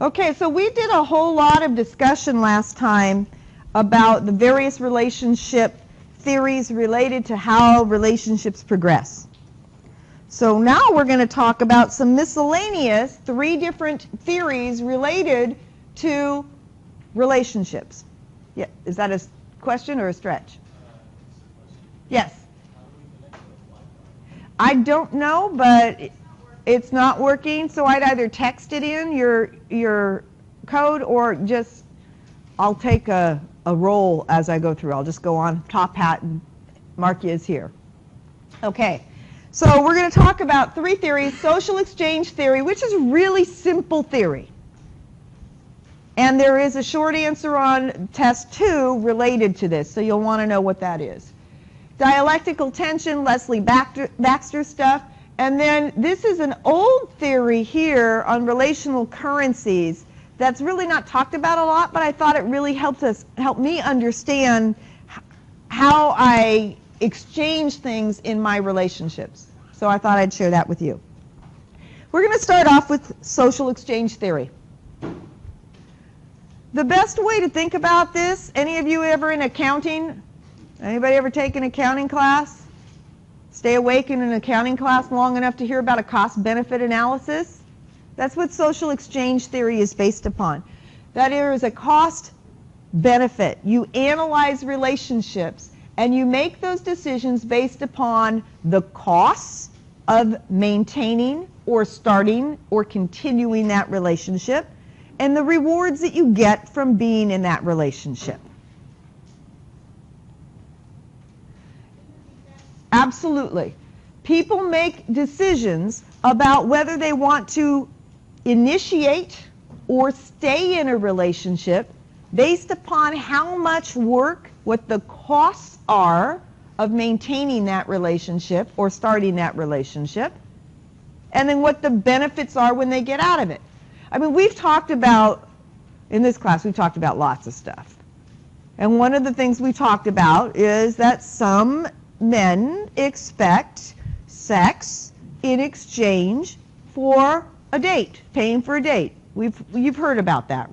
Okay, so we did a whole lot of discussion last time about the various relationship theories related to how relationships progress. So now we're going to talk about some miscellaneous, 3 different theories related to relationships. Yeah, is that a question or a stretch? Yes. I don't know, but it's not working, so I'd either text it in your code or just I'll take a roll as I go through. I'll just go on top hat and mark you as here. Okay, so we're going to talk about 3 theories. Social exchange theory, which is a really simple theory. And there is a short answer on test 2 related to this, so you'll want to know what that is. Dialectical tension, Leslie Baxter stuff. And then this is an old theory here on relational currencies that's really not talked about a lot, but I thought it really helped me understand how I exchange things in my relationships. So I thought I'd share that with you. We're going to start off with social exchange theory. The best way to think about this, any of you ever in accounting? Anybody ever take an accounting class? Stay awake in an accounting class long enough to hear about a cost-benefit analysis? That's what social exchange theory is based upon. That is a cost-benefit. You analyze relationships and you make those decisions based upon the costs of maintaining or starting or continuing that relationship and the rewards that you get from being in that relationship. Absolutely. People make decisions about whether they want to initiate or stay in a relationship based upon how much work, what the costs are of maintaining that relationship or starting that relationship, and then what the benefits are when they get out of it. I mean, we've talked about, in this class, we've talked about lots of stuff. And one of the things we talked about is that some men expect sex in exchange for a date, paying for a date. You've heard about that,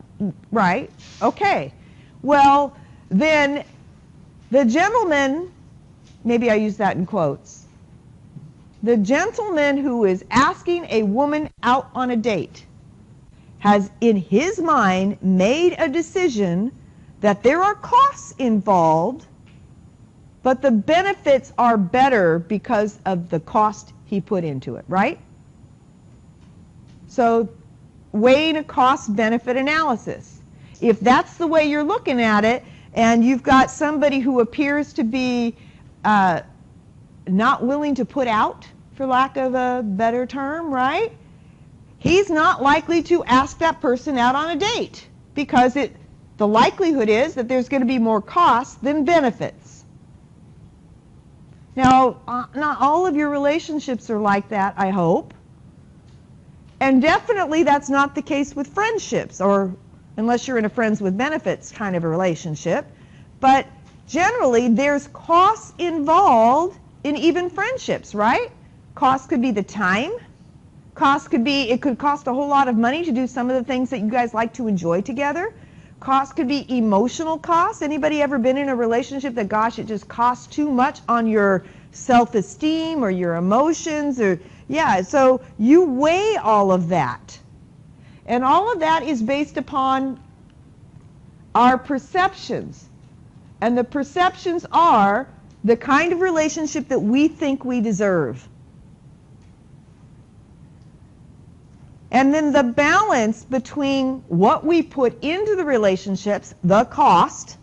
right? Okay. Well, then the gentleman, maybe I use that in quotes, the gentleman who is asking a woman out on a date has in his mind made a decision that there are costs involved, but the benefits are better because of the cost he put into it, right? So weighing a cost-benefit analysis. If that's the way you're looking at it, and you've got somebody who appears to be not willing to put out, for lack of a better term, right? He's not likely to ask that person out on a date because the likelihood is that there's going to be more costs than benefits. Now, not all of your relationships are like that, I hope. And definitely that's not the case with friendships, or unless you're in a friends with benefits kind of a relationship. But generally, there's costs involved in even friendships, right? Costs could be the time. Costs could be, it could cost a whole lot of money to do some of the things that you guys like to enjoy together. Costs could be emotional costs. Anybody ever been in a relationship that, gosh, it just costs too much on your self-esteem or your emotions? Or yeah, so you weigh all of that. And all of that is based upon our perceptions. And the perceptions are the kind of relationship that we think we deserve. And then the balance between what we put into the relationships, the cost,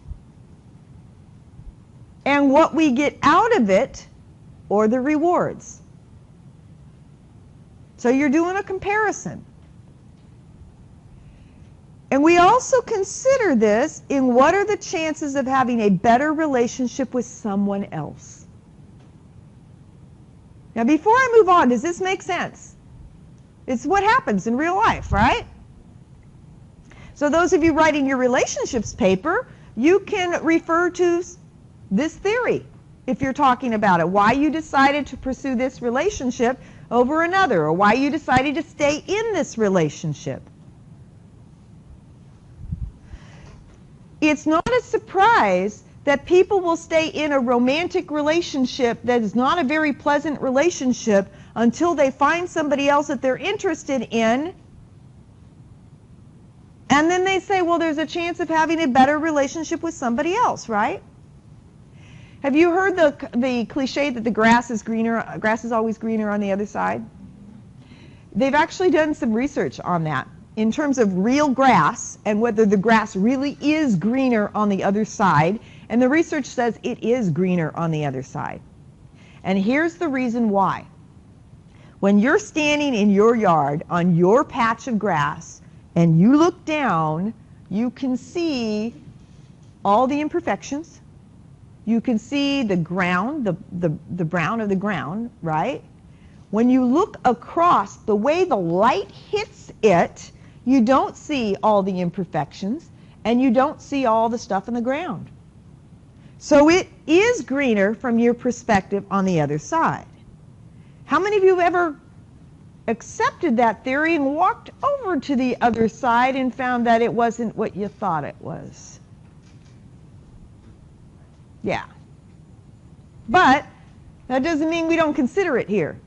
and what we get out of it, or the rewards. So you're doing a comparison. And we also consider this in what are the chances of having a better relationship with someone else. Now, before I move on, does this make sense? It's what happens in real life, right? So those of you writing your relationships paper, you can refer to this theory if you're talking about it. Why you decided to pursue this relationship over another, or why you decided to stay in this relationship. it's not a surprise that people will stay in a romantic relationship that is not a very pleasant relationship until they find somebody else that they're interested in. And then they say, well, there's a chance of having a better relationship with somebody else, right? Have you heard the cliche that the grass is always greener on the other side? They've actually done some research on that in terms of real grass and whether the grass really is greener on the other side. And the research says it is greener on the other side. And here's the reason why. When you're standing in your yard on your patch of grass and you look down, you can see all the imperfections. You can see the ground, the brown of the ground, right? When you look across, the way the light hits it, you don't see all the imperfections and you don't see all the stuff in the ground. So it is greener from your perspective on the other side. How many of you have ever accepted that theory and walked over to the other side and found that it wasn't what you thought it was? Yeah. But that doesn't mean we don't consider it here.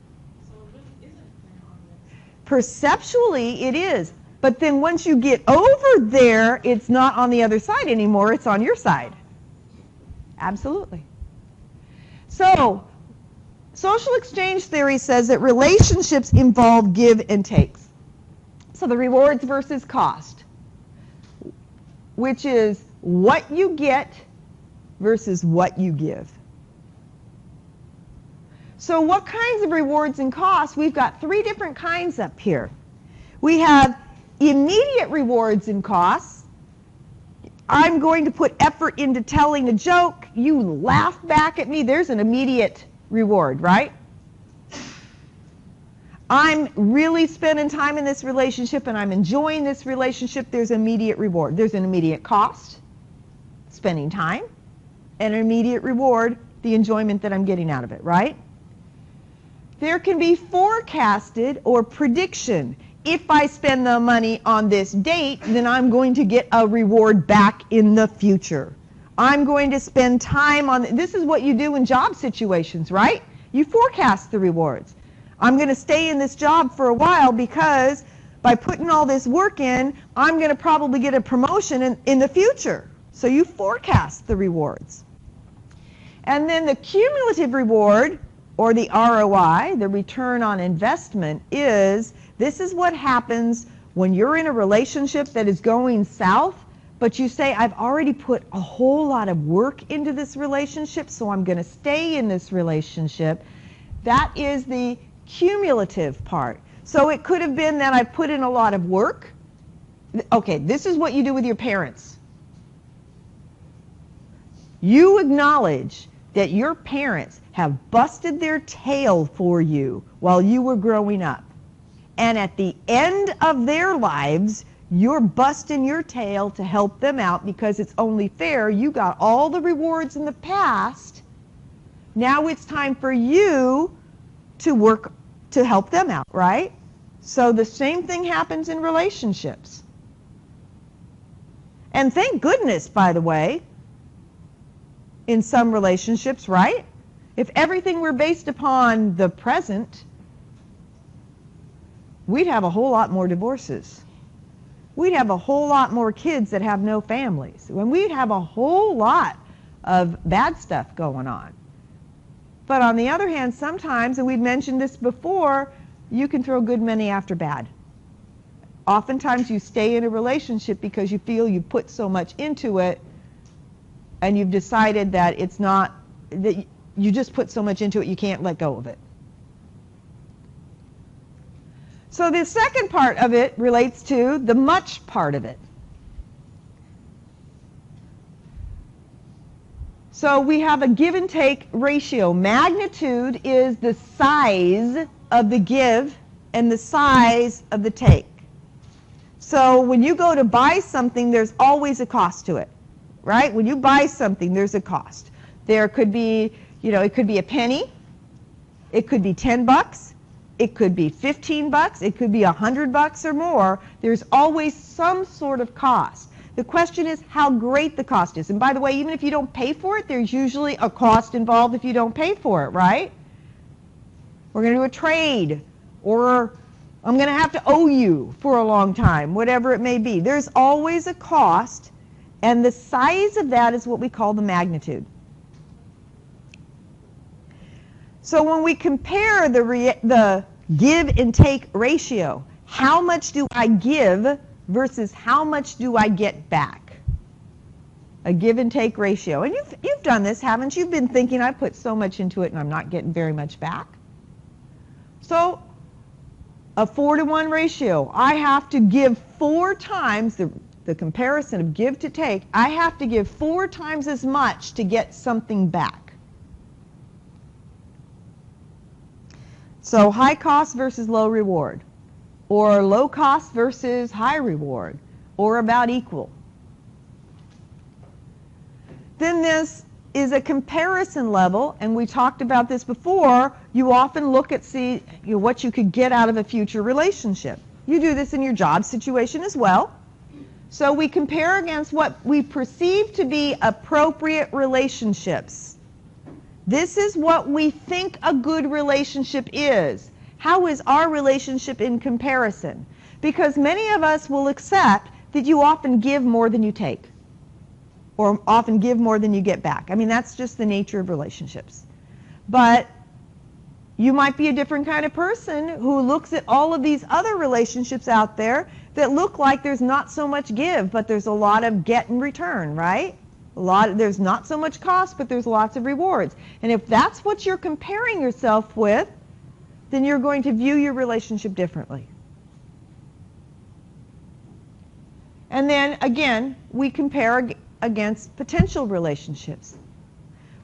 So it really isn't greener on the other side. Perceptually, it is. But then once you get over there, it's not on the other side anymore. It's on your side. Absolutely. So, social exchange theory says that relationships involve give and takes. So the rewards versus cost, which is what you get versus what you give. So what kinds of rewards and costs? We've got 3 different kinds up here. We have immediate rewards and costs. I'm going to put effort into telling a joke. You laugh back at me. There's an immediate reward, right? I'm really spending time in this relationship and I'm enjoying this relationship. There's immediate reward. There's an immediate cost, spending time, and an immediate reward, the enjoyment that I'm getting out of it, right? There can be forecasted or prediction. If I spend the money on this date, then I'm going to get a reward back in the future. I'm going to spend time on, this is what you do in job situations, right? You forecast the rewards. I'm going to stay in this job for a while because by putting all this work in, I'm going to probably get a promotion in the future. So you forecast the rewards. And then the cumulative reward, or the ROI, the return on investment, is this is what happens when you're in a relationship that is going south, but you say, I've already put a whole lot of work into this relationship, so I'm going to stay in this relationship. That is the cumulative part. So it could have been that I put in a lot of work. Okay, this is what you do with your parents. You acknowledge that your parents have busted their tail for you while you were growing up. And at the end of their lives, you're busting your tail to help them out because it's only fair. You got all the rewards in the past. Now it's time for you to work to help them out, right? So the same thing happens in relationships. And thank goodness, by the way, in some relationships, right? If everything were based upon the present, we'd have a whole lot more divorces. We'd have a whole lot more kids that have no families. When we'd have a whole lot of bad stuff going on. But on the other hand, sometimes, and we've mentioned this before, you can throw good money after bad. Oftentimes you stay in a relationship because you feel you put so much into it and you've decided that it's not, that you just put so much into it you can't let go of it. So the second part of it relates to the much part of it. So we have a give and take ratio. Magnitude is the size of the give and the size of the take. So when you go to buy something, there's always a cost to it, right? When you buy something, there's a cost. There could be, it could be a penny, it could be $10, it could be $15, it could be $100 or more. There's always some sort of cost. The question is how great the cost is. And by the way, even if you don't pay for it, there's usually a cost involved if you don't pay for it, right? We're going to do a trade, or I'm going to have to owe you for a long time, whatever it may be. There's always a cost, and the size of that is what we call the magnitude. So when we compare the give and take ratio, how much do I give versus how much do I get back? A give and take ratio. And you've done this, haven't you? You've been thinking, I put so much into it and I'm not getting very much back. So a 4-to-1 ratio. I have to give 4 times the comparison of give to take. I have to give 4 times as much to get something back. So high cost versus low reward, or low cost versus high reward, or about equal. Then this is a comparison level, and we talked about this before. You often look at what you could get out of a future relationship. You do this in your job situation as well. So we compare against what we perceive to be appropriate relationships. This is what we think a good relationship is. How is our relationship in comparison? Because many of us will accept that you often give more than you take, or often give more than you get back. I mean, that's just the nature of relationships. But you might be a different kind of person who looks at all of these other relationships out there that look like there's not so much give, but there's a lot of get in return, right? There's not so much cost, but there's lots of rewards. And if that's what you're comparing yourself with, then you're going to view your relationship differently. And then, again, we compare against potential relationships.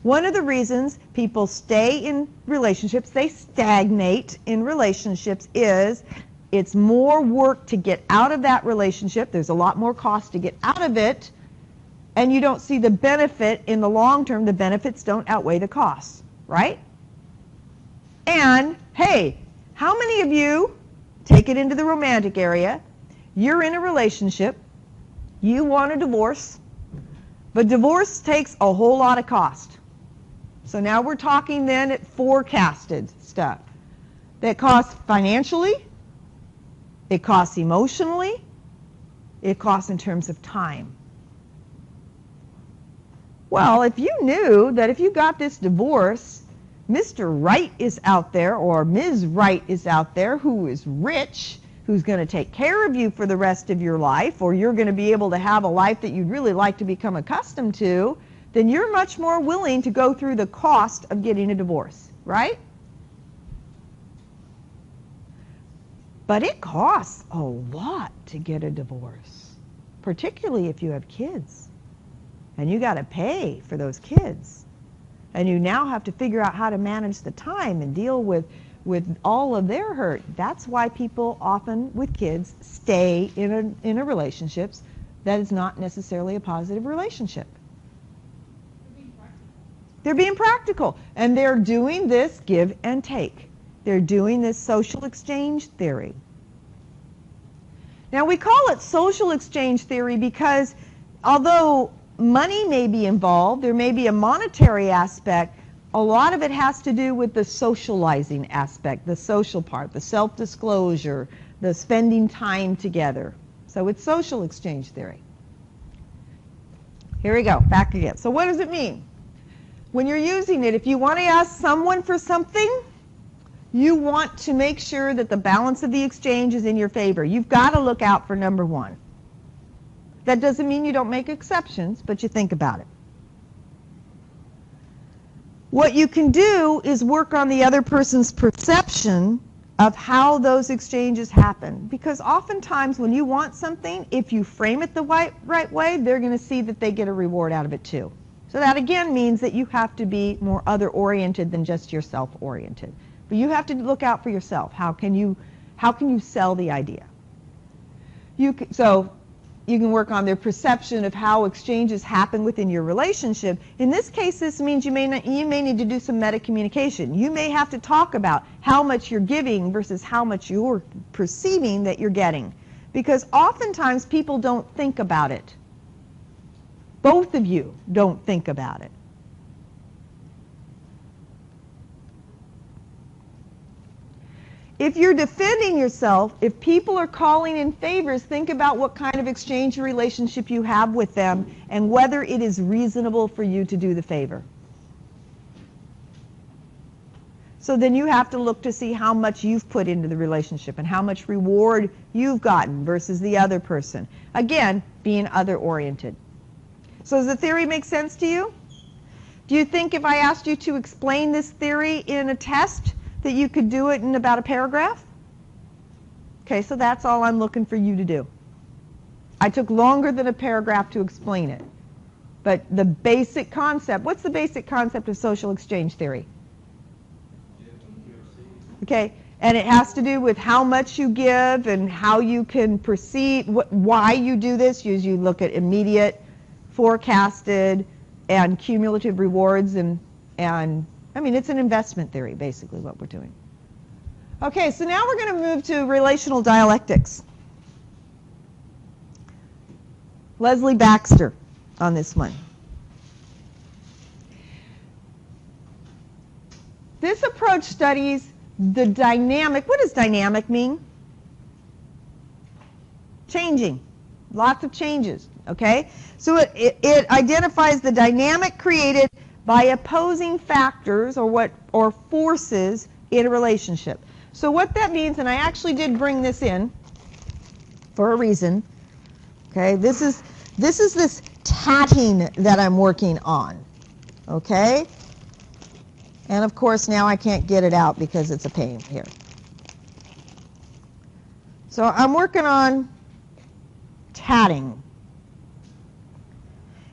One of the reasons people stay in relationships, they stagnate in relationships, is it's more work to get out of that relationship. There's a lot more cost to get out of it. And you don't see the benefit in the long term. The benefits don't outweigh the costs, right? And, hey, how many of you, take it into the romantic area, you're in a relationship, you want a divorce, but divorce takes a whole lot of cost. So now we're talking then at forecasted stuff. That costs financially, it costs emotionally, it costs in terms of time. Well, if you knew that if you got this divorce, Mr. Right is out there, or Ms. Right is out there, who is rich, who's going to take care of you for the rest of your life, or you're going to be able to have a life that you'd really like to become accustomed to, then you're much more willing to go through the cost of getting a divorce, right? But it costs a lot to get a divorce, particularly if you have kids. And you got to pay for those kids. And you now have to figure out how to manage the time and deal with all of their hurt. That's why people often with kids stay in a relationships that is not necessarily a positive relationship. They're being practical. And they're doing this give and take. They're doing this social exchange theory. Now we call it social exchange theory because although money may be involved, there may be a monetary aspect, a lot of it has to do with the socializing aspect, the social part, the self-disclosure, the spending time together. So it's social exchange theory. Here we go, back again. So what does it mean? When you're using it, if you want to ask someone for something, you want to make sure that the balance of the exchange is in your favor. You've got to look out for number one. That doesn't mean you don't make exceptions, but you think about it. What you can do is work on the other person's perception of how those exchanges happen. Because oftentimes when you want something, if you frame it the right way, they're going to see that they get a reward out of it too. So that again means that you have to be more other-oriented than just yourself-oriented. But you have to look out for yourself. How can you sell the idea? So you can work on their perception of how exchanges happen within your relationship. In this case, this means you may need to do some meta-communication. You may have to talk about how much you're giving versus how much you're perceiving that you're getting. Because oftentimes people don't think about it. Both of you don't think about it. If you're defending yourself, if people are calling in favors, think about what kind of exchange or relationship you have with them and whether it is reasonable for you to do the favor. So then you have to look to see how much you've put into the relationship and how much reward you've gotten versus the other person. Again, being other-oriented. So does the theory make sense to you? Do you think if I asked you to explain this theory in a test, that you could do it in about a paragraph? Okay, so that's all I'm looking for you to do. I took longer than a paragraph to explain it. But the basic concept, what's the basic concept of social exchange theory? Okay, and it has to do with how much you give and how you can perceive, why you do this. You look at immediate, forecasted, and cumulative rewards and I mean, it's an investment theory, basically, what we're doing. Okay, so now we're going to move to relational dialectics. Leslie Baxter on this one. This approach studies the dynamic. What does dynamic mean? Changing. Lots of changes, okay? So it identifies the dynamic created by opposing factors or forces in a relationship. So what that means, and I actually did bring this in for a reason. Okay, this is this tatting that I'm working on. Okay? And of course now I can't get it out because it's a pain here. So I'm working on tatting.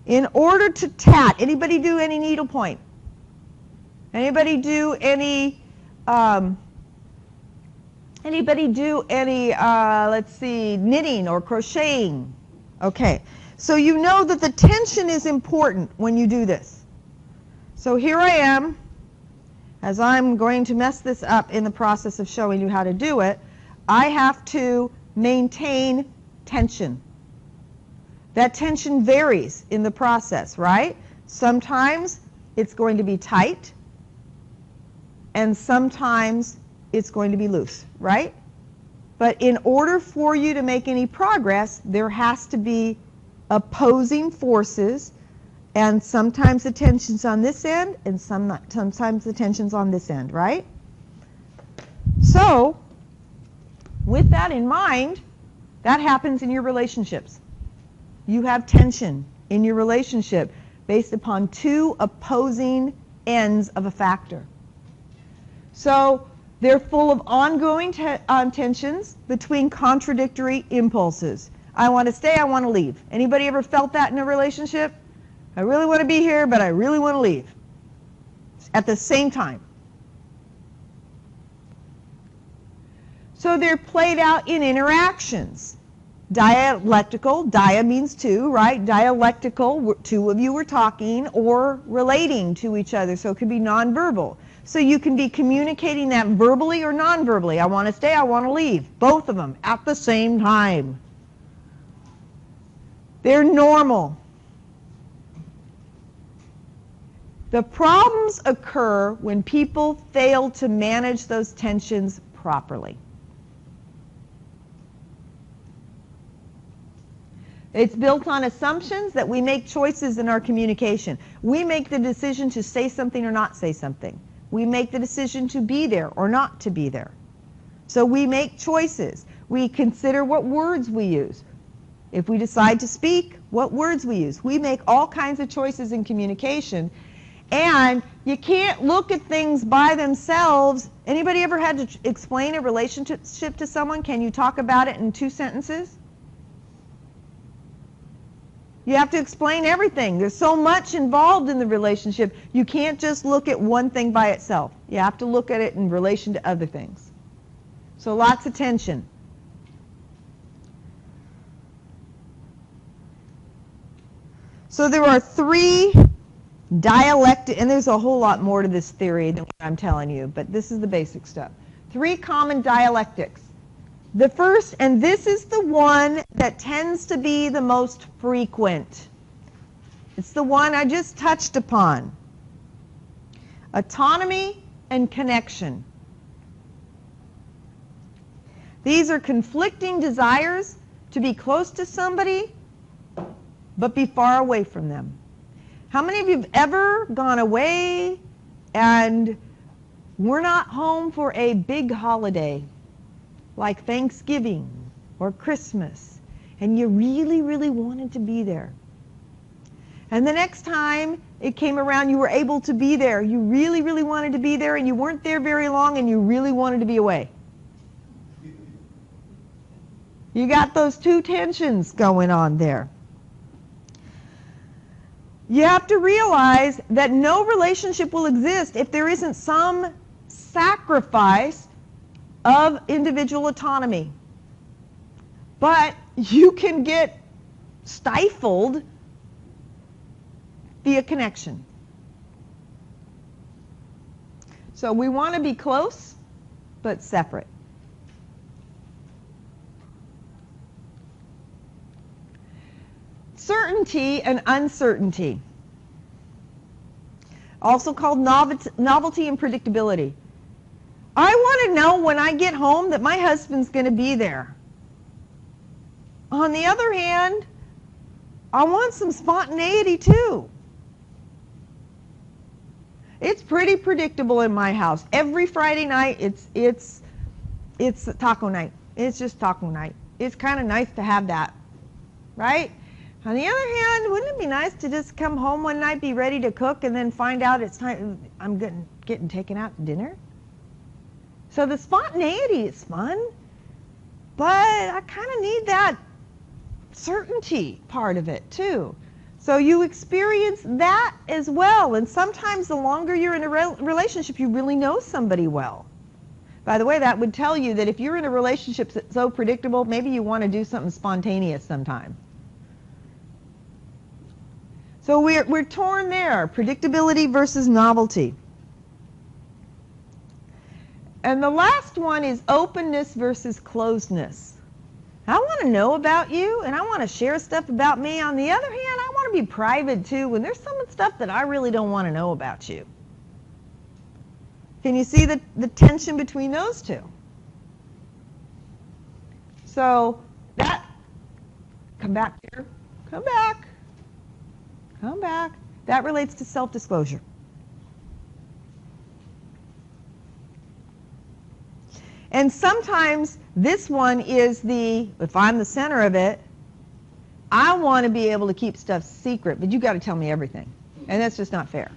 In order to tat, anybody do any needlepoint? Anybody do any, let's see, knitting or crocheting? Okay, so you know that the tension is important when you do this. So here I am, as I'm going to mess this up in the process of showing you how to do it, I have to maintain tension. That tension varies in the process, right? Sometimes it's going to be tight, and sometimes it's going to be loose, right? But in order for you to make any progress, there has to be opposing forces, and sometimes the tension's on this end, and sometimes the tension's on this end, right? So, with that in mind, that happens in your relationships. You have tension in your relationship based upon two opposing ends of a factor. So they're full of ongoing tensions between contradictory impulses. I want to stay, I want to leave. Anybody ever felt that in a relationship? I really want to be here, but I really want to leave. At the same time. So they're played out in interactions. Dialectical, dia means two, right? Dialectical, two of you were talking or relating to each other, so it could be nonverbal. So you can be communicating that verbally or nonverbally. I want to stay, I want to leave. Both of them at the same time. They're normal. The problems occur when people fail to manage those tensions properly. It's built on assumptions that we make choices in our communication. We make the decision to say something or not say something. We make the decision to be there or not to be there. So we make choices. We consider what words we use. If we decide to speak, what words we use. We make all kinds of choices in communication. And you can't look at things by themselves. Anybody ever had to explain a relationship to someone? Can you talk about it in 2 sentences? You have to explain everything. There's so much involved in the relationship. You can't just look at one thing by itself. You have to look at it in relation to other things. So lots of tension. So there are 3 dialectic, and there's a whole lot more to this theory than what I'm telling you, but this is the basic stuff. 3 common dialectics. The first, and this is the one that tends to be the most frequent. It's the one I just touched upon. Autonomy and connection. These are conflicting desires to be close to somebody, but be far away from them. How many of you have ever gone away and were not home for a big holiday, like Thanksgiving or Christmas, and you really, really wanted to be there? And the next time it came around, you were able to be there. You really, really wanted to be there, and you weren't there very long, and you really wanted to be away. You got those two tensions going on there. You have to realize that no relationship will exist if there isn't some sacrifice of individual autonomy. But you can get stifled via connection. So we want to be close, but separate. Certainty and uncertainty, also called novelty and predictability. I want to know when I get home that my husband's going to be there. On the other hand, I want some spontaneity too. It's pretty predictable in my house. Every Friday night, it's taco night. It's just taco night. It's kind of nice to have that, right? On the other hand, wouldn't it be nice to just come home one night, be ready to cook, and then find out it's time, I'm getting taken out to dinner? So the spontaneity is fun, but I kind of need that certainty part of it too. So you experience that as well, and sometimes the longer you're in a relationship, you really know somebody well. By the way, that would tell you that if you're in a relationship that's so predictable, maybe you want to do something spontaneous sometime. So we're torn there, predictability versus novelty. And the last one is openness versus closeness. I want to know about you, and I want to share stuff about me. On the other hand, I want to be private too, when there's some stuff that I really don't want to know about you. Can you see the tension between those two? So that, come back here, come back. Come back. That relates to self-disclosure. And sometimes this one is if I'm the center of it, I want to be able to keep stuff secret, but you got to tell me everything. And that's just not fair.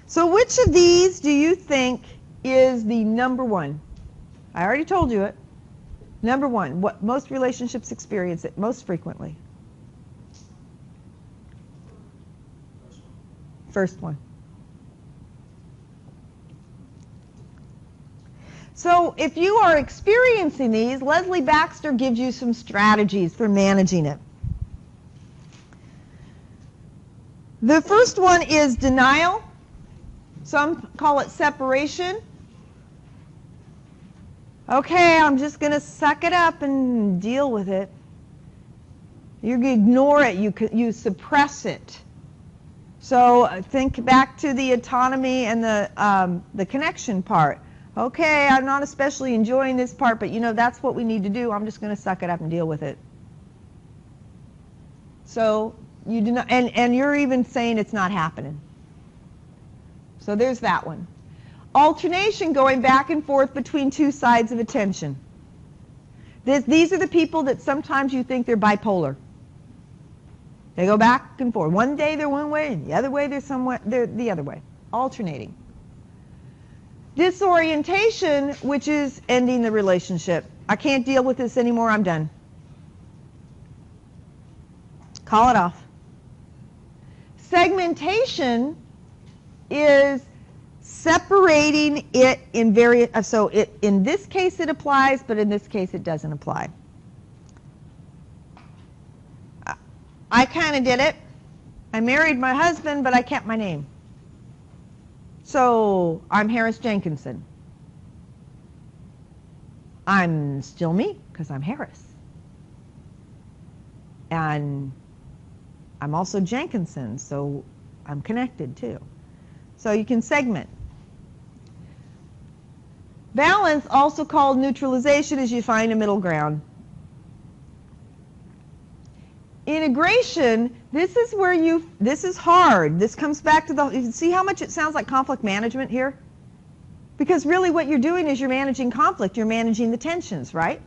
So which of these do you think is the number one? I already told you it. Number one, what most relationships experience it most frequently. First one. So if you are experiencing these, Leslie Baxter gives you some strategies for managing it. The first one is denial. Some call it separation. Okay, I'm just going to suck it up and deal with it. You ignore it. You suppress it. So think back to the autonomy and the connection part. Okay, I'm not especially enjoying this part, but that's what we need to do. I'm just going to suck it up and deal with it. So you do not, and you're even saying it's not happening. So there's that one. Alternation, going back and forth between two sides of attention. These are the people that sometimes you think they're bipolar. They go back and forth. One day they're one way, and the other way they're the other way. Alternating. Disorientation, which is ending the relationship. I can't deal with this anymore, I'm done. Call it off. Segmentation is separating it in various, so in this case it applies, but in this case it doesn't apply. I kind of did it. I married my husband, but I kept my name. So I'm Harris Jenkinson. I'm still me because I'm Harris. And I'm also Jenkinson, so I'm connected too. So you can segment. Balance, also called neutralization, is you find a middle ground. Integration, this is where this is hard. This comes back to you see how much it sounds like conflict management here? Because really what you're doing is you're managing conflict, you're managing the tensions, right?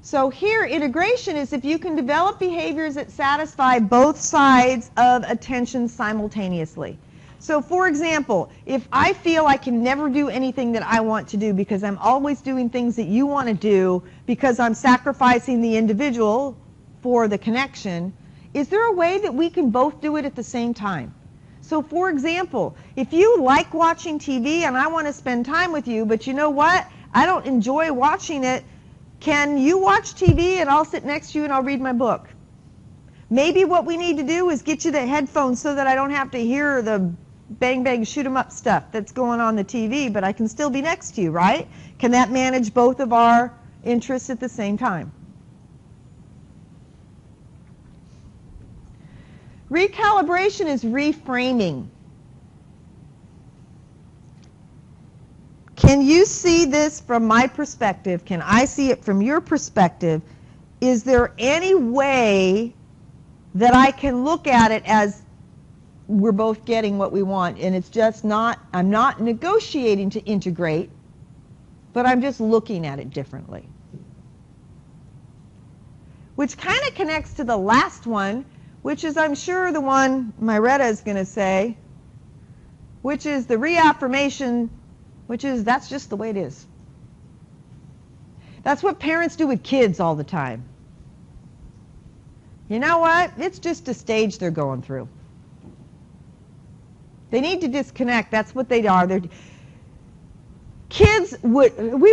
So here, integration is if you can develop behaviors that satisfy both sides of a tension simultaneously. So for example, if I feel I can never do anything that I want to do because I'm always doing things that you want to do because I'm sacrificing the individual for the connection, is there a way that we can both do it at the same time? So for example, if you like watching TV and I want to spend time with you, but you know what? I don't enjoy watching it. Can you watch TV and I'll sit next to you and I'll read my book? Maybe what we need to do is get you the headphones so that I don't have to hear the bang, bang, shoot 'em up stuff that's going on the TV, but I can still be next to you, right? Can that manage both of our interests at the same time? Recalibration is reframing. Can you see this from my perspective? Can I see it from your perspective? Is there any way that I can look at it as we're both getting what we want, and it's just not, I'm not negotiating to integrate, but I'm just looking at it differently? Which kind of connects to the last one, which is, I'm sure, the one Myretta is going to say, which is the reaffirmation, which is, that's just the way it is. That's what parents do with kids all the time. You know what? It's just a stage they're going through. They need to disconnect. That's what they are. We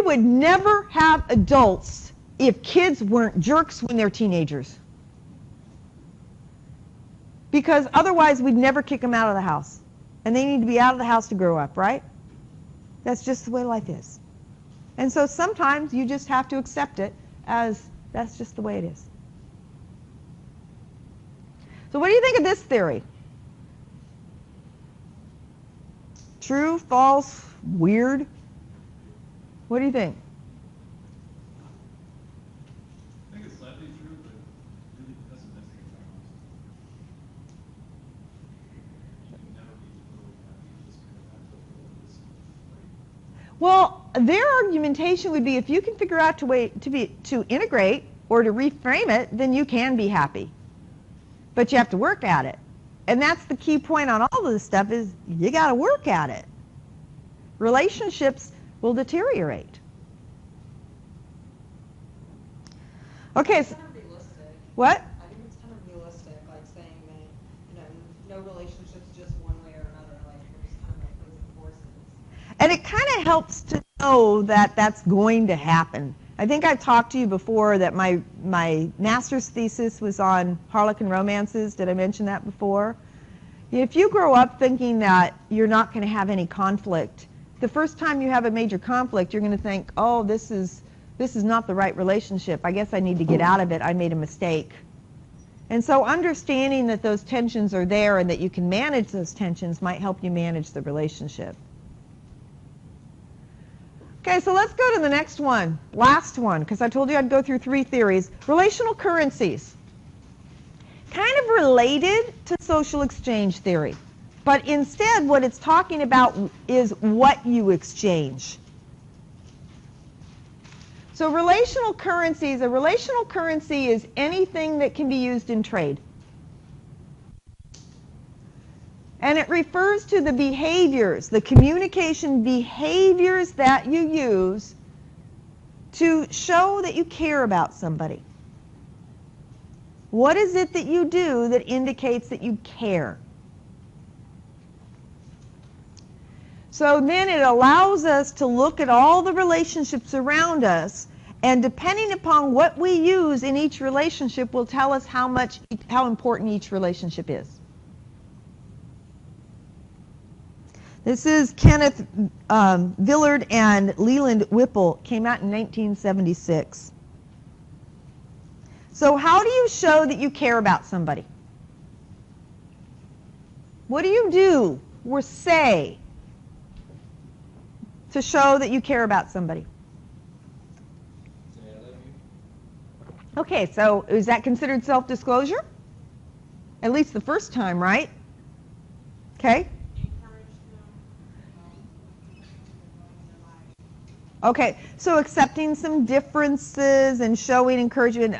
would never have adults if kids weren't jerks when they're teenagers. Because otherwise we'd never kick them out of the house. And they need to be out of the house to grow up, right? That's just the way life is. And so sometimes you just have to accept it as that's just the way it is. So what do you think of this theory? True, false, weird? What do you think? I think it's slightly true, but really pessimistic at times. You can never be totally happy, just kind of have to this like. Well, their argumentation would be if you can figure out to integrate or to reframe it, then you can be happy. But you have to work at it. And that's the key point on all of this stuff is you got to work at it. Relationships will deteriorate. Okay. It's kind of realistic. What? I think it's kind of realistic, like saying that, no relationship's just one way or another, like we're just kind of like opposing forces. And it kind of helps to know that that's going to happen. I think I've talked to you before that my master's thesis was on Harlequin romances. Did I mention that before? If you grow up thinking that you're not going to have any conflict, the first time you have a major conflict, you're going to think, oh, this is not the right relationship. I guess I need to get out of it. I made a mistake. And so understanding that those tensions are there and that you can manage those tensions might help you manage the relationship. Okay, so let's go to the next one, last one, because I told you I'd go through 3 theories. Relational currencies. Kind of related to social exchange theory, but instead what it's talking about is what you exchange. So relational currencies, a relational currency is anything that can be used in trade. And it refers to the behaviors, the communication behaviors that you use to show that you care about somebody. What is it that you do that indicates that you care? So then it allows us to look at all the relationships around us, and depending upon what we use in each relationship will tell us how important each relationship is. This is Kenneth Villard and Leland Whipple, came out in 1976. So how do you show that you care about somebody? What do you do or say to show that you care about somebody? Say I love you. Okay, so is that considered self-disclosure? At least the first time, right? Okay. Encourage them. Okay, so accepting some differences and showing encouragement,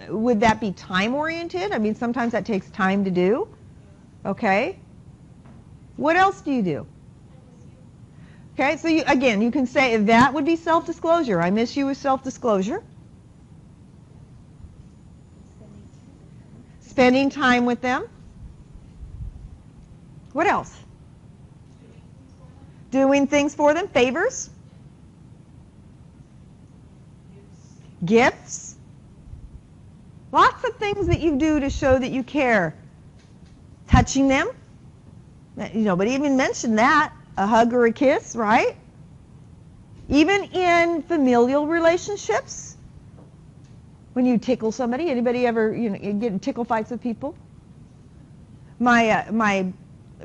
would that be time-oriented? I mean, sometimes that takes time to do. Okay. What else do you do? Okay, so again, you can say that would be self-disclosure. I miss you is self-disclosure. Spending time with them. What else? Doing things for them. Favors. Gifts. Lots of things that you do to show that you care. Touching them. Nobody even mentioned that. A hug or a kiss, right? Even in familial relationships. When you tickle somebody, anybody ever get in tickle fights with people? My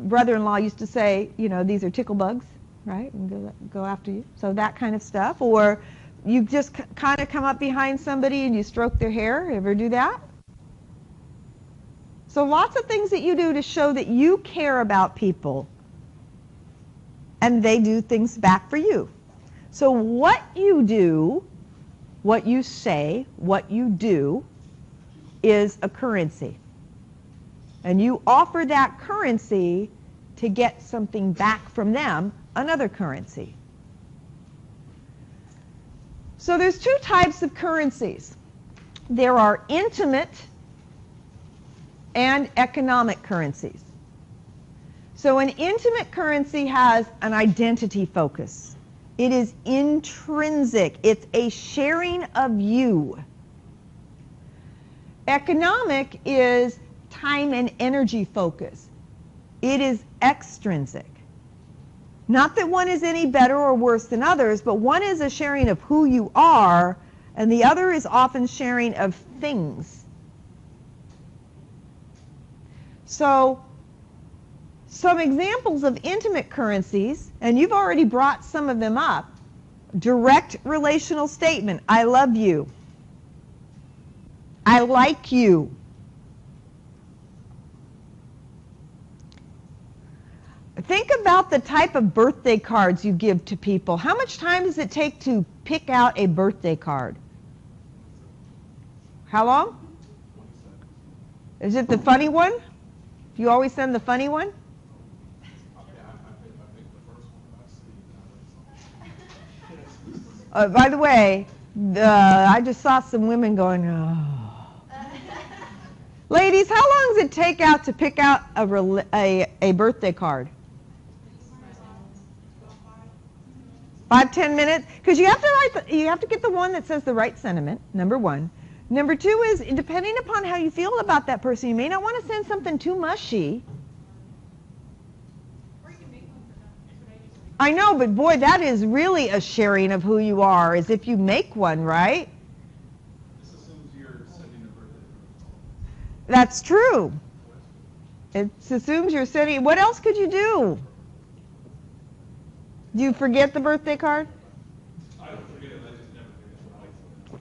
brother-in-law used to say, these are tickle bugs, right? And go after you. So that kind of stuff. Or you just kind of come up behind somebody and you stroke their hair. Ever do that? So lots of things that you do to show that you care about people. And they do things back for you. So what you do, what you say, what you do is a currency. And you offer that currency to get something back from them, another currency. So there's two types of currencies. There are intimate and economic currencies. So an intimate currency has an identity focus. It is intrinsic. It's a sharing of you. Economic is time and energy focus. It is extrinsic. Not that one is any better or worse than others, but one is a sharing of who you are, and the other is often sharing of things. So, some examples of intimate currencies, and you've already brought some of them up. Direct relational statement, I love you. I like you. Think about the type of birthday cards you give to people. How much time does it take to pick out a birthday card? How long? Is it the funny one? Do you always send the funny one? By the way, I just saw some women going, oh. Ladies, how long does it take out to pick out a birthday card? 5-10 minutes? Because you have to get the one that says the right sentiment, number one. Number two is, depending upon how you feel about that person, you may not want to send something too mushy. I know, but boy, that is really a sharing of who you are, is if you make one, right? This assumes you're sending a birthday card. That's true. It assumes you're sending. What else could you do? Do you forget the birthday card? I don't forget it, I just never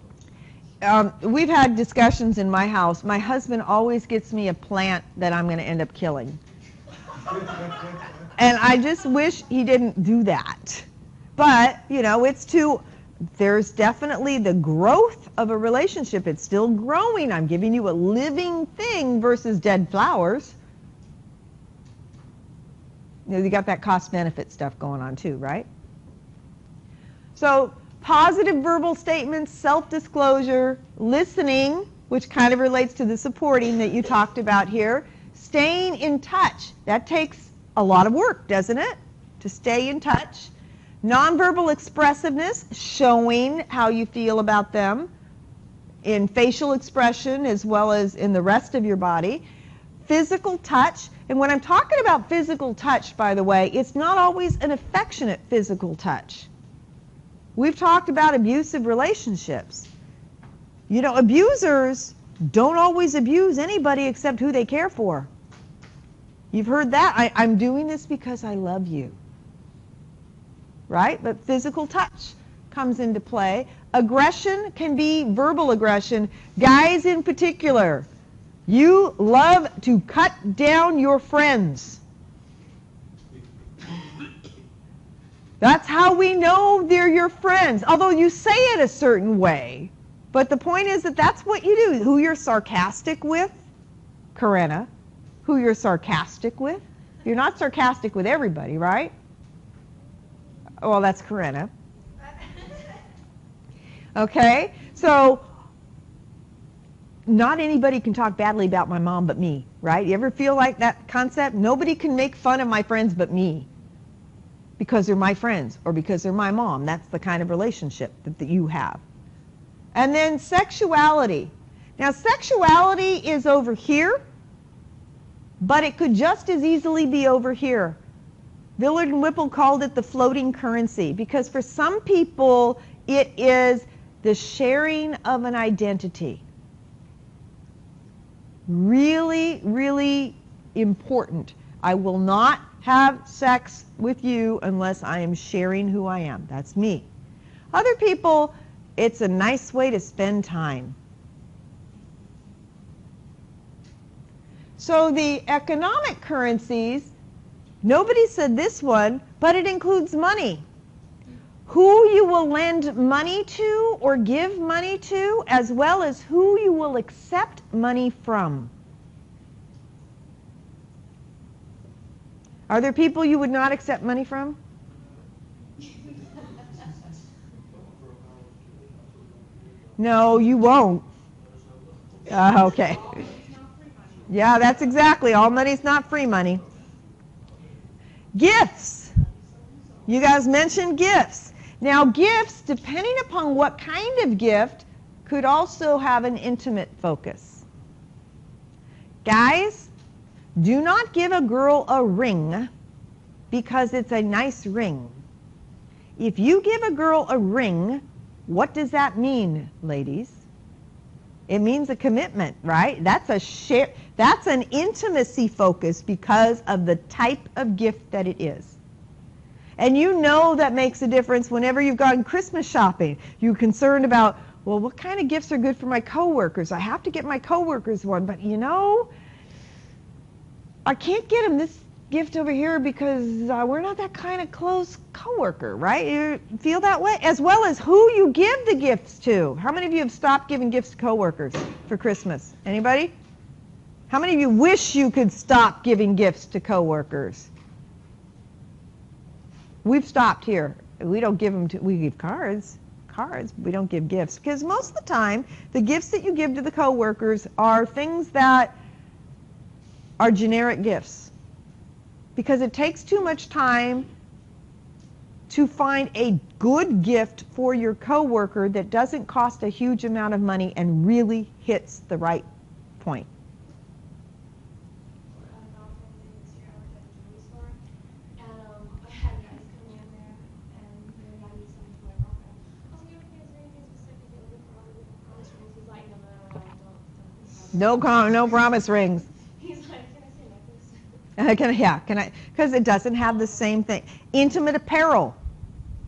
forget it. We've had discussions in my house. My husband always gets me a plant that I'm going to end up killing. And I just wish he didn't do that. But, there's definitely the growth of a relationship. It's still growing. I'm giving you a living thing versus dead flowers. You got that cost-benefit stuff going on too, right? So positive verbal statements, self-disclosure, listening, which kind of relates to the supporting that you talked about here, staying in touch. That takes a lot of work, doesn't it? To stay in touch. Nonverbal expressiveness, showing how you feel about them in facial expression as well as in the rest of your body. Physical touch. And when I'm talking about physical touch, by the way, it's not always an affectionate physical touch. We've talked about abusive relationships. You know, abusers don't always abuse anybody except who they care for. You've heard that. I'm doing this because I love you. Right? But physical touch comes into play. Aggression can be verbal aggression. Guys in particular, you love to cut down your friends. That's how we know they're your friends. Although you say it a certain way. But the point is that that's what you do. Who you're sarcastic with, Corinna, who you're sarcastic with. You're not sarcastic with everybody, right? Well, that's Corinna. Okay? So, not anybody can talk badly about my mom but me, right? You ever feel like that concept? Nobody can make fun of my friends but me because they're my friends or because they're my mom. That's the kind of relationship that you have. And then sexuality. Now, sexuality is over here, but it could just as easily be over here. Willard and Whipple called it the floating currency because for some people it is the sharing of an identity. Really, really important. I will not have sex with you unless I am sharing who I am. That's me. Other people, it's a nice way to spend time. So the economic currencies, nobody said this one, but it includes money. Who you will lend money to or give money to, as well as who you will accept money from. Are there people you would not accept money from? No, you won't. Okay. Yeah, that's exactly. All money's not free money. Gifts. You guys mentioned gifts. Now, gifts, depending upon what kind of gift, could also have an intimate focus. Guys, do not give a girl a ring because it's a nice ring. If you give a girl a ring, what does that mean, ladies? It means a commitment, right? That's an intimacy focus because of the type of gift that it is. And you know that makes a difference whenever you've gone Christmas shopping. You're concerned about, well, what kind of gifts are good for my coworkers? I have to get my coworkers one, but you know, I can't get them this gift over here because we're not that kind of close coworker, right? You feel that way? As well as who you give the gifts to. How many of you have stopped giving gifts to coworkers for Christmas? Anybody? How many of you wish you could stop giving gifts to coworkers? We've stopped here. We don't give them to, we give cards. We don't give gifts. Because most of the time, the gifts that you give to the coworkers are things that are generic gifts. Because it takes too much time to find a good gift for your coworker that doesn't cost a huge amount of money and really hits the right point. No promise rings. He's like, can I say necklace? Can I? Because it doesn't have the same thing. Intimate apparel.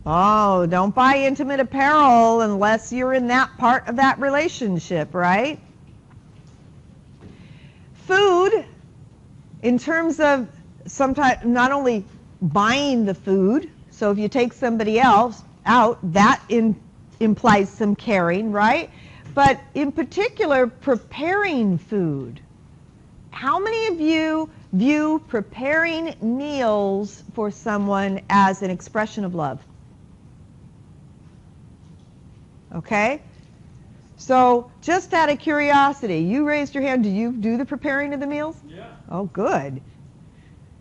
Oh, don't buy intimate apparel unless you're in that part of that relationship, right? Food, in terms of sometimes not only buying the food, so if you take somebody else out, that implies some caring, right? But in particular, preparing food. How many of you view preparing meals for someone as an expression of love? Okay? So, just out of curiosity, you raised your hand. Do you do the preparing of the meals? Yeah. Oh, good.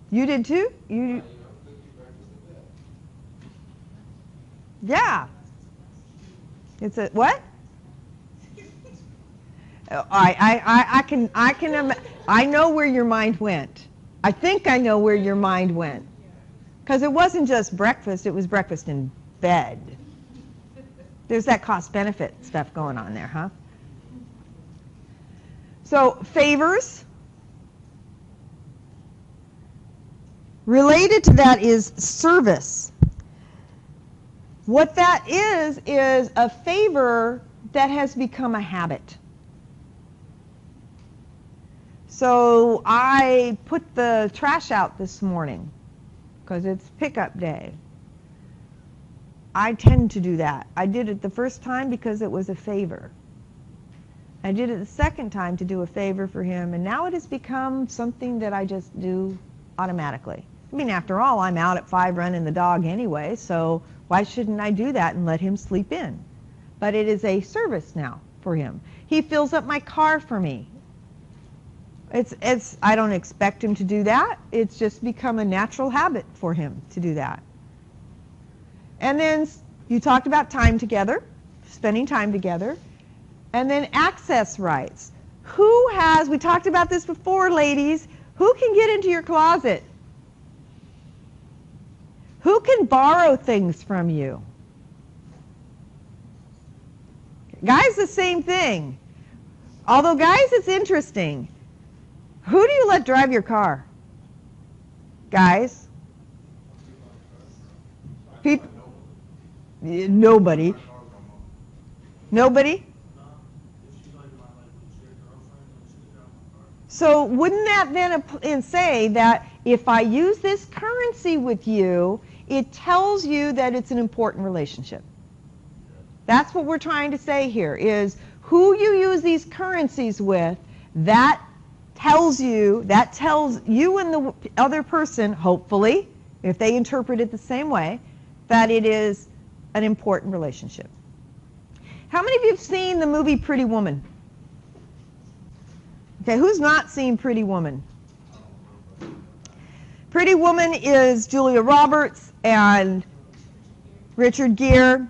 You did too? You? Yeah. It's a what? I know where your mind went. I think I know where your mind went. Because it wasn't just breakfast, it was breakfast in bed. There's that cost-benefit stuff going on there, huh? So favors. Related to that is service. What that is a favor that has become a habit. So I put the trash out this morning because it's pickup day. I tend to do that. I did it the first time because it was a favor. I did it the second time to do a favor for him, and now it has become something that I just do automatically. I mean, after all, I'm out at 5 running the dog anyway, so why shouldn't I do that and let him sleep in? But it is a service now for him. He fills up my car for me. I don't expect him to do that. It's just become a natural habit for him to do that. And then you talked about time together, spending time together. And then access rights. Who has, we talked about this before, ladies, who can get into your closet? Who can borrow things from you? Guys, the same thing. Although, guys, it's interesting. Who do you let drive your car? Guys? People? Nobody. Nobody? So wouldn't that then say that if I use this currency with you, it tells you that it's an important relationship? That's what we're trying to say here, is who you use these currencies with, that tells you and the other person, hopefully, if they interpret it the same way, that it is an important relationship. How many of you have seen the movie Pretty Woman? Okay, who's not seen Pretty Woman? Pretty Woman is Julia Roberts and Richard Gere.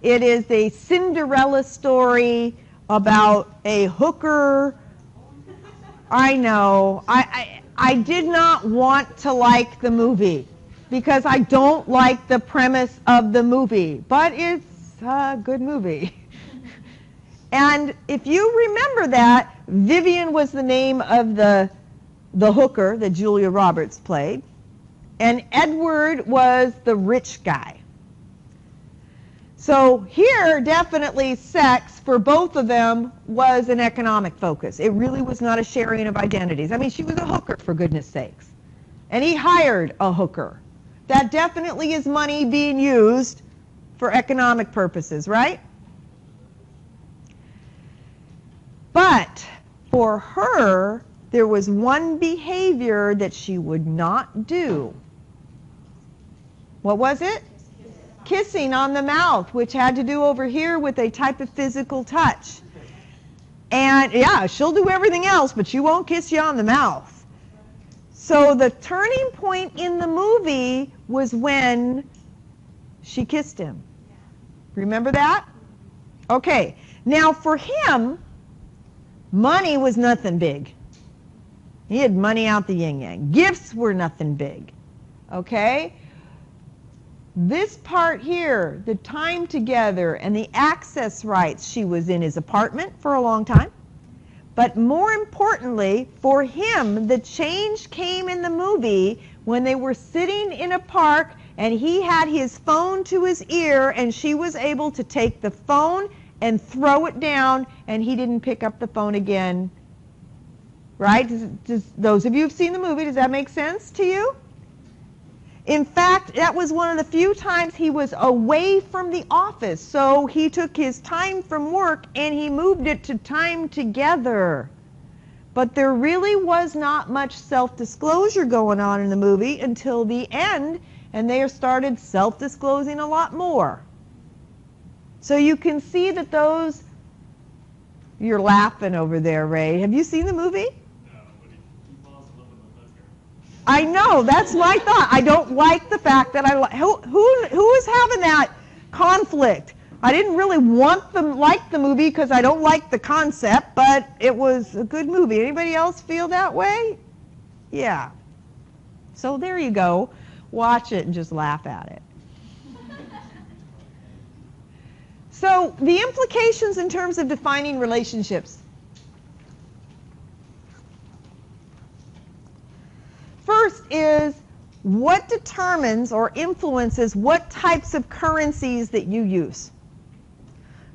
It is a Cinderella story about a hooker. I know. I did not want to like the movie because I don't like the premise of the movie, but it's a good movie. And if you remember that, Vivian was the name of the hooker that Julia Roberts played, and Edward was the rich guy. So here, definitely sex for both of them was an economic focus. It really was not a sharing of identities. I mean, she was a hooker, for goodness sakes. And he hired a hooker. That definitely is money being used for economic purposes, right? But for her, there was one behavior that she would not do. What was it? Kissing on the mouth, which had to do over here with a type of physical touch. And yeah, she'll do everything else, but she won't kiss you on the mouth. So the turning point in the movie was when she kissed him. Remember that? Okay. Now for him, money was nothing big. He had money out the yin-yang. Gifts were nothing big. Okay? This part here, the time together and the access rights, she was in his apartment for a long time. But more importantly, for him, the change came in the movie when they were sitting in a park and he had his phone to his ear and she was able to take the phone and throw it down and he didn't pick up the phone again. Right? Those of you who've seen the movie, does that make sense to you? In fact, that was one of the few times he was away from the office. So he took his time from work and he moved it to time together. But there really was not much self-disclosure going on in the movie until the end, and they started self-disclosing a lot more. So you can see that those, you're laughing over there, Ray. Have you seen the movie? I know, that's my thought. I don't like the fact that who is having that conflict? I didn't really like the movie because I don't like the concept, but it was a good movie. Anybody else feel that way? Yeah. So there you go. Watch it and just laugh at it. So the implications in terms of defining relationships. is what determines or influences what types of currencies that you use.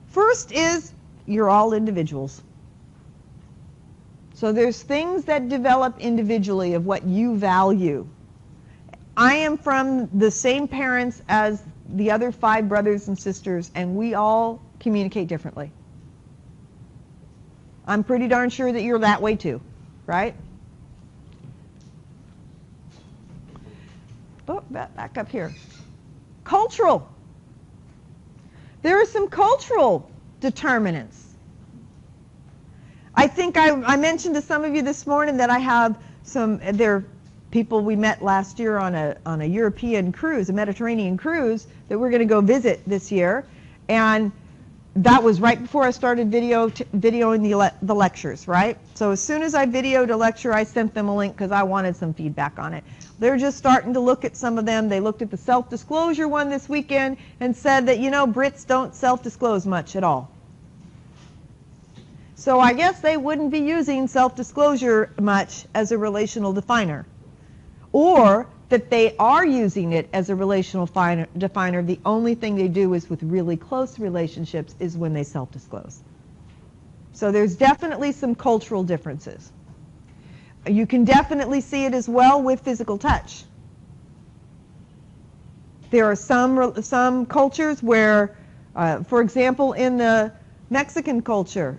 First is you're all individuals. So there's things that develop individually of what you value. I am from the same parents as the other 5 brothers and sisters, and we all communicate differently. I'm pretty darn sure that you're that way too, right? Oh, back up here. Cultural. There are some cultural determinants. I think I mentioned to some of you this morning that I have there are people we met last year on a European cruise, a Mediterranean cruise, that we're going to go visit this year. And that was right before I started videoing the lectures, right? So as soon as I videoed a lecture, I sent them a link because I wanted some feedback on it. They're just starting to look at some of them. They looked at the self-disclosure one this weekend and said that, Brits don't self-disclose much at all. So I guess they wouldn't be using self-disclosure much as a relational definer. Or that they are using it as a relational definer. The only thing they do is with really close relationships is when they self-disclose. So there's definitely some cultural differences. You can definitely see it as well with physical touch. There are some cultures where, for example, in the Mexican culture,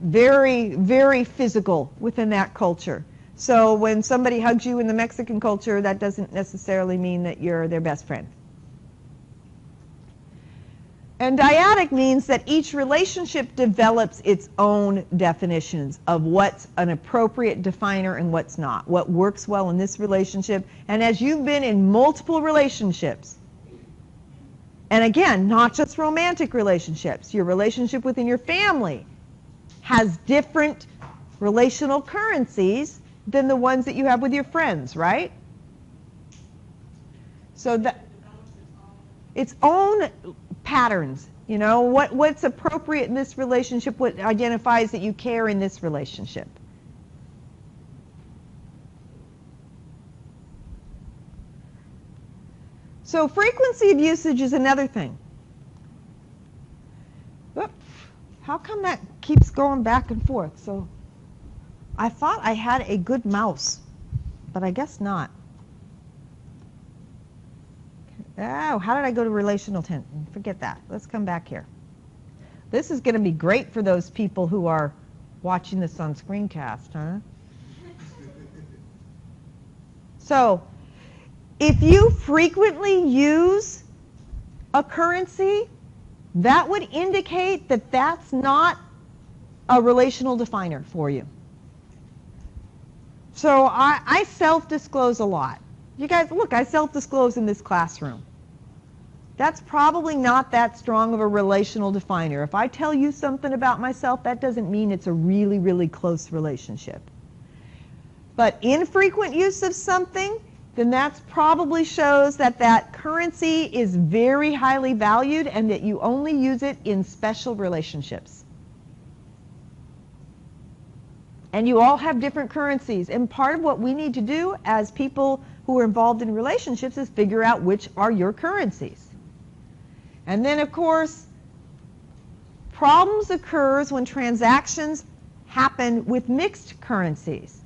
very, very physical within that culture. So when somebody hugs you in the Mexican culture, that doesn't necessarily mean that you're their best friend. And dyadic means that each relationship develops its own definitions of what's an appropriate definer and what's not, what works well in this relationship. And as you've been in multiple relationships, and again, not just romantic relationships, your relationship within your family has different relational currencies than the ones that you have with your friends, right? So that its own patterns, what's appropriate in this relationship, what identifies that you care in this relationship. So frequency of usage is another thing. Whoop. How come that keeps going back and forth? So I thought I had a good mouse, but I guess not. Oh, how did I go to relational intent? Forget that. Let's come back here. This is going to be great for those people who are watching this on screencast, huh? So, if you frequently use a currency, that would indicate that that's not a relational definer for you. So I self-disclose a lot. You guys, look, I self-disclose in this classroom. That's probably not that strong of a relational definer. If I tell you something about myself, that doesn't mean it's a really, really close relationship. But infrequent use of something, then that probably shows that that currency is very highly valued and that you only use it in special relationships. And you all have different currencies. And part of what we need to do as people who are involved in relationships is figure out which are your currencies. And then, of course, problems occurs when transactions happen with mixed currencies.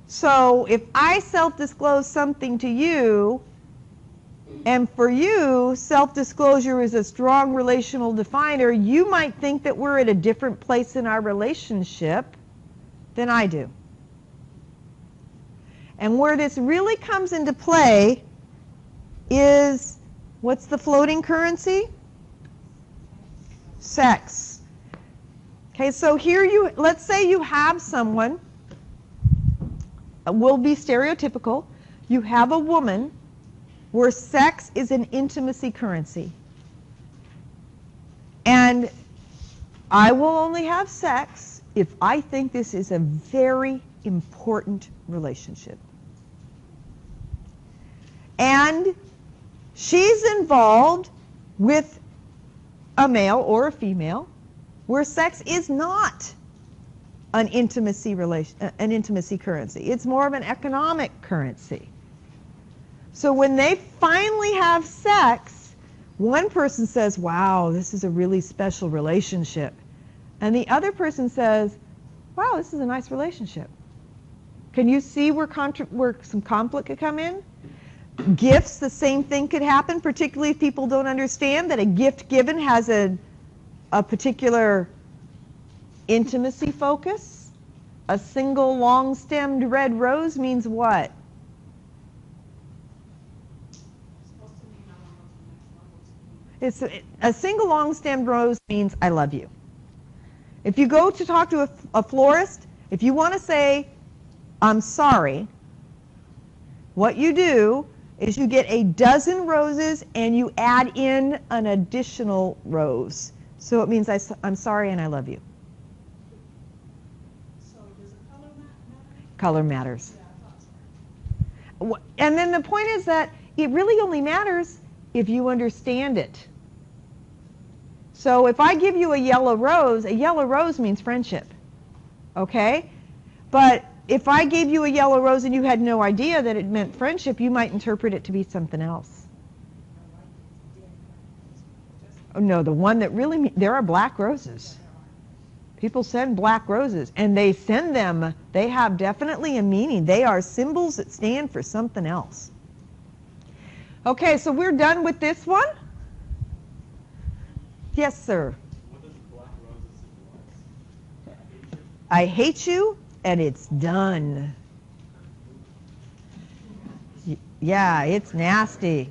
So if I self-disclose something to you, and for you, self-disclosure is a strong relational definer, you might think that we're at a different place in our relationship than I do. And where this really comes into play is, what's the floating currency? Sex. Okay, so here let's say you have someone, will be stereotypical, you have a woman where sex is an intimacy currency. And I will only have sex if I think this is a very important relationship. And she's involved with a male or a female where sex is not an intimacy currency. It's more of an economic currency. So when they finally have sex, one person says, wow, this is a really special relationship. And the other person says, wow, this is a nice relationship. Can you see where some conflict could come in? Gifts, the same thing could happen, particularly if people don't understand that a gift given has a particular intimacy focus. A single long-stemmed red rose means what? It's a single long-stemmed rose means I love you. If you go to talk to a florist, if you want to say, I'm sorry, what you do is you get a dozen roses and you add in an additional rose. So it means I'm sorry and I love you. So does the color matter? Color matters. Yeah, I thought so. And then the point is that it really only matters if you understand it. So if I give you a yellow rose means friendship. Okay? But if I gave you a yellow rose and you had no idea that it meant friendship, you might interpret it to be something else. Oh, no, the one that really, there are black roses. People send black roses, and they send them, they have definitely a meaning. They are symbols that stand for something else. Okay, so we're done with this one? Yes, sir. What does black roses symbolize? I hate you, and it's done. Yeah, it's nasty.